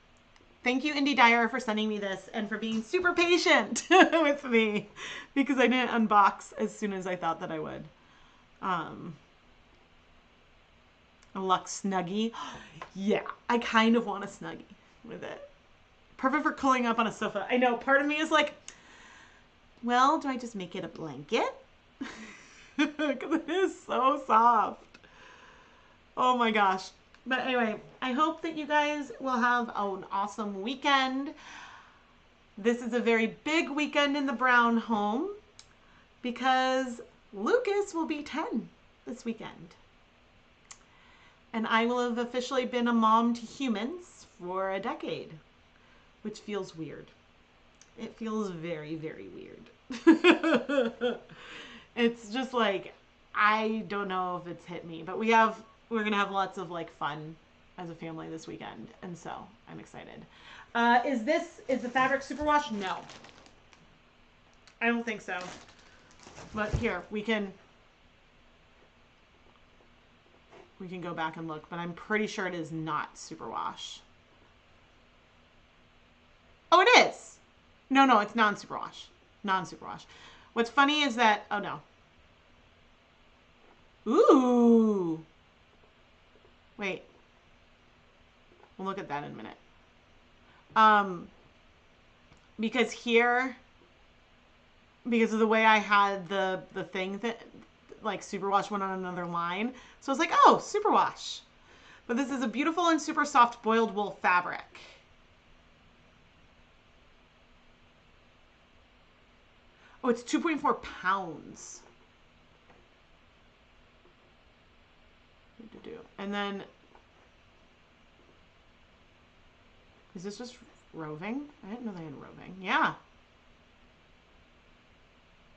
thank you, Indie Dyer, for sending me this and for being super patient with me because I didn't unbox as soon as I thought that I would. A Luxe Snuggie. Yeah, I kind of want a Snuggie with it. Perfect for curling up on a sofa. I know, part of me is like, well, do I just make it a blanket? Because it is so soft. Oh my gosh. But anyway, I hope that you guys will have an awesome weekend. This is a very big weekend in the Brown home because Lucas will be 10 this weekend. And I will have officially been a mom to humans for a decade, which feels weird. It feels very, very weird. It's just like, I don't know if it's hit me, but we're going to have lots of like fun as a family this weekend. And so I'm excited. Is the fabric superwash? No, I don't think so. But here, we can go back and look, but I'm pretty sure it is not superwash. Oh, it is. No, it's non-superwash. Non-superwash. What's funny is that, oh no. Ooh. Wait. We'll look at that in a minute. Because here, because of the way I had the thing that, like, superwash went on another line. So I was like, oh, superwash. But this is a beautiful and super soft boiled wool fabric. Oh, it's 2.4 pounds. And then, is this just roving? I didn't know they had roving. Yeah.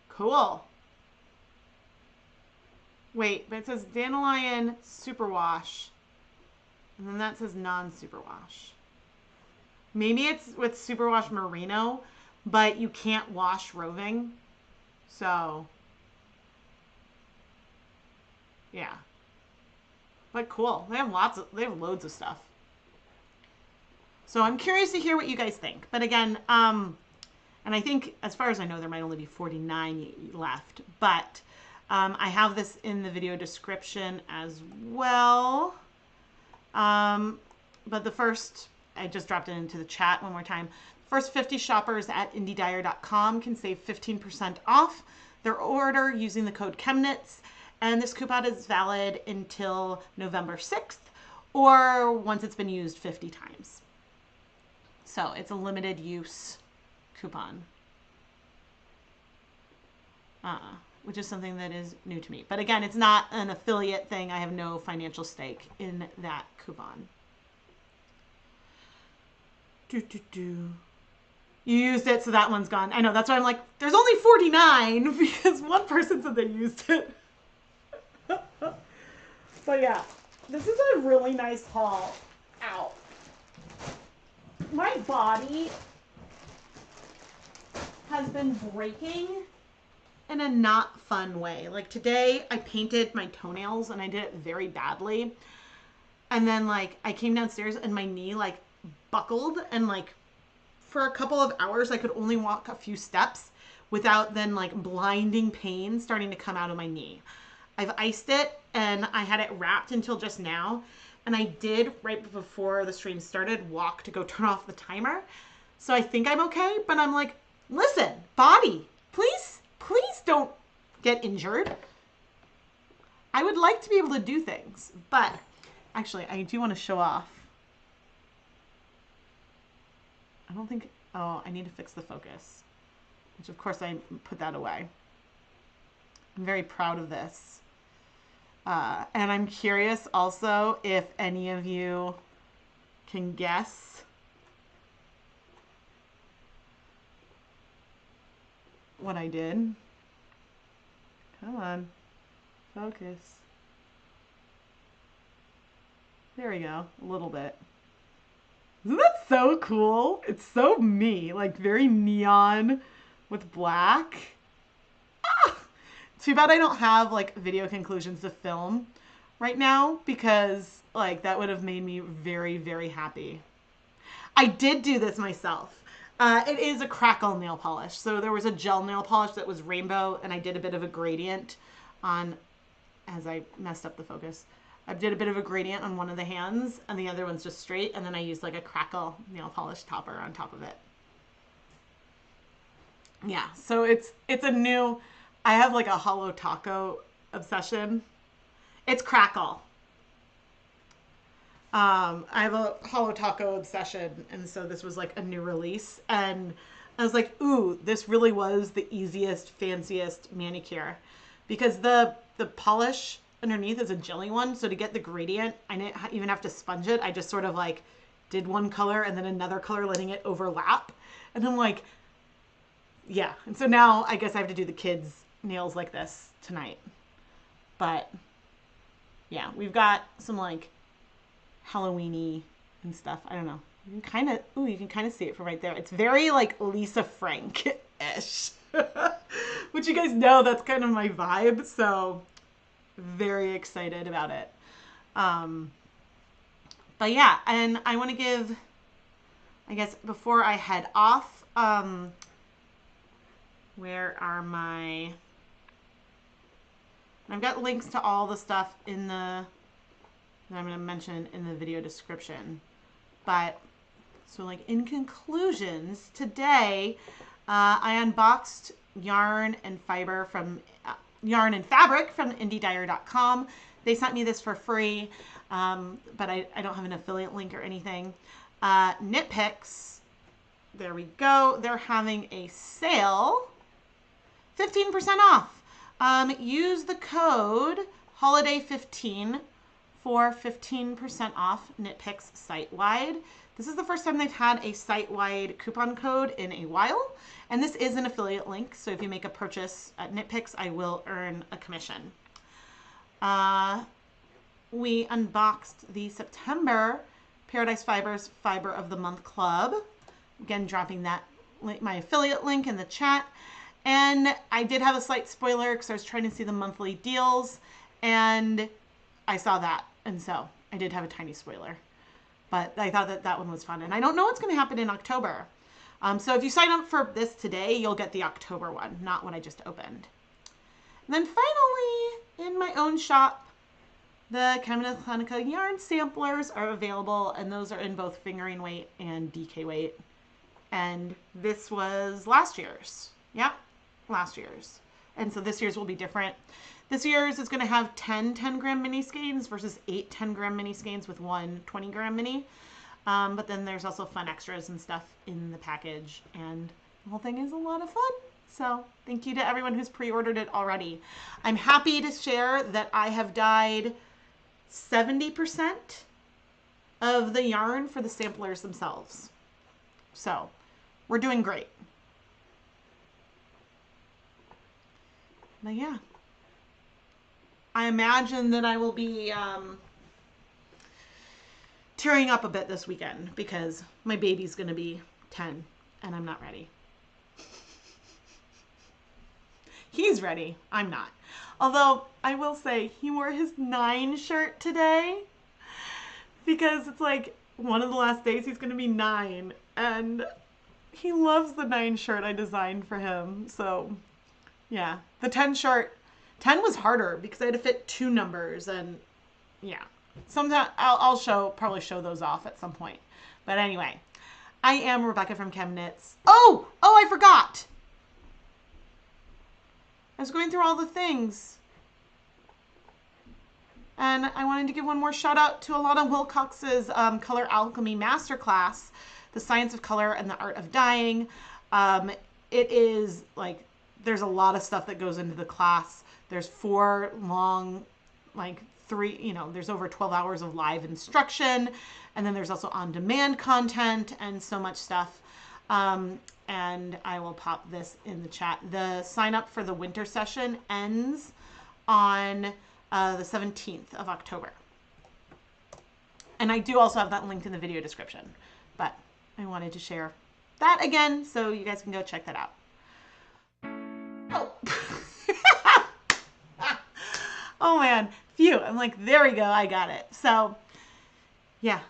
Cool. Wait, but it says Dandelion Superwash. And then that says non-superwash. Maybe it's with Superwash Merino, but you can't wash roving. So, yeah. But cool. They have loads of stuff. So I'm curious to hear what you guys think. But again, and I think as far as I know, there might only be 49 left, but I have this in the video description as well. But the first, I just dropped it into the chat one more time. First 50 shoppers at indiedyer.com can save 15% off their order using the code ChemKnits. And this coupon is valid until November 6th or once it's been used 50 times. So it's a limited use coupon, which is something that is new to me. But again, it's not an affiliate thing. I have no financial stake in that coupon. You used it, so that one's gone. I know, that's why I'm like, there's only 49 because one person said they used it. But yeah, this is a really nice haul. Ow. My body has been breaking in a not fun way. Like today I painted my toenails and I did it very badly. And then like I came downstairs and my knee like buckled and like for a couple of hours I could only walk a few steps without then like blinding pain starting to come out of my knee. I've iced it and I had it wrapped until just now. And I did, right before the stream started, walk to go turn off the timer. So I think I'm okay, but I'm like, listen, body, please don't get injured. I would like to be able to do things, but actually I do want to show off. I don't think, oh, I need to fix the focus, which of course I put that away. I'm very proud of this. And I'm curious also if any of you can guess what I did. Come on, focus. There we go, a little bit. Isn't that so cool? It's so me, like very neon with black. Ah! Too bad I don't have like video conclusions to film right now because like that would have made me very, very happy. I did do this myself. It is a crackle nail polish. So there was a gel nail polish that was rainbow and I did a bit of a gradient on, as I messed up the focus, I did a bit of a gradient on one of the hands and the other one's just straight. And then I used like a crackle nail polish topper on top of it. Yeah, so it's a new, I have like a hollow taco obsession. It's crackle. I have a hollow taco obsession, and so this was like a new release, and I was like, ooh, this really was the easiest, fanciest manicure, because the polish underneath is a jelly one, so to get the gradient, I didn't even have to sponge it. I just sort of like did one color and then another color, letting it overlap, and I'm like, yeah. And so now I guess I have to do the kids' nails like this tonight, but yeah, we've got some like Halloween-y and stuff. I don't know. You can kind of see it from right there. It's very like Lisa Frank-ish, which you guys know that's kind of my vibe. So very excited about it. But yeah, and I want to give, I guess before I head off, where are my, I've got links to all the stuff in the, that I'm going to mention in the video description. But so like in conclusions, today I unboxed yarn and fabric from IndieDyer.com. They sent me this for free, but I don't have an affiliate link or anything. Knit Picks, there we go. They're having a sale, 15% off. Use the code HOLIDAY15 for 15% off Knit Picks site-wide. This is the first time they've had a site-wide coupon code in a while, and this is an affiliate link, so if you make a purchase at Knit Picks, I will earn a commission. We unboxed the September Paradise Fibers Fiber of the Month Club. Again, dropping that my affiliate link in the chat. And I did have a slight spoiler because I was trying to see the monthly deals, and I saw that, and so I did have a tiny spoiler, but I thought that one was fun, and I don't know what's going to happen in October. So if you sign up for this today, you'll get the October one, not what I just opened. And then finally, in my own shop, the ChemKnits Hanukkah yarn samplers are available, and those are in both fingering weight and DK weight. And this was last year's. Yep, last year's. And so this year's will be different. This year's is going to have 10 10-gram mini skeins versus 8 10-gram mini skeins with one 20-gram mini. But then there's also fun extras and stuff in the package. And the whole thing is a lot of fun. So thank you to everyone who's pre-ordered it already. I'm happy to share that I have dyed 70% of the yarn for the samplers themselves. So we're doing great. But yeah, I imagine that I will be tearing up a bit this weekend because my baby's going to be 10 and I'm not ready. He's ready. I'm not. Although I will say he wore his 9 shirt today because it's like one of the last days he's going to be 9 and he loves the 9 shirt I designed for him. So yeah, the 10 shirt, 10 was harder because I had to fit 2 numbers and yeah, sometimes I'll probably show those off at some point. But anyway, I am Rebecca from ChemKnits. Oh, I forgot. I was going through all the things. And I wanted to give one more shout out to Alana Wilcox's Color Alchemy Masterclass, The Science of Color and the Art of Dyeing. It is like, there's a lot of stuff that goes into the class. There's 4 long like there's over 12 hours of live instruction. And then there's also on-demand content and so much stuff. And I will pop this in the chat. The sign up for the winter session ends on the 17th of October. And I do also have that linked in the video description, but I wanted to share that again so you guys can go check that out. Oh, oh man, phew. I'm like, there we go. I got it. So yeah.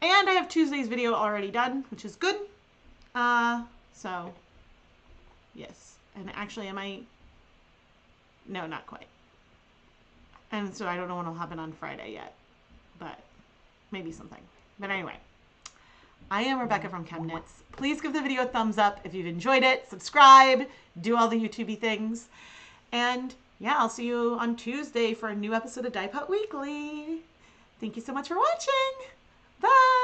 And I have Tuesday's video already done, which is good. So yes. And actually, no, not quite. And so I don't know when it'll happen on Friday yet, but maybe something. But anyway, I am Rebecca from ChemKnits. Please give the video a thumbs up if you've enjoyed it. Subscribe, do all the YouTube-y things. And yeah, I'll see you on Tuesday for a new episode of Dye Pot Weekly. Thank you so much for watching. Bye.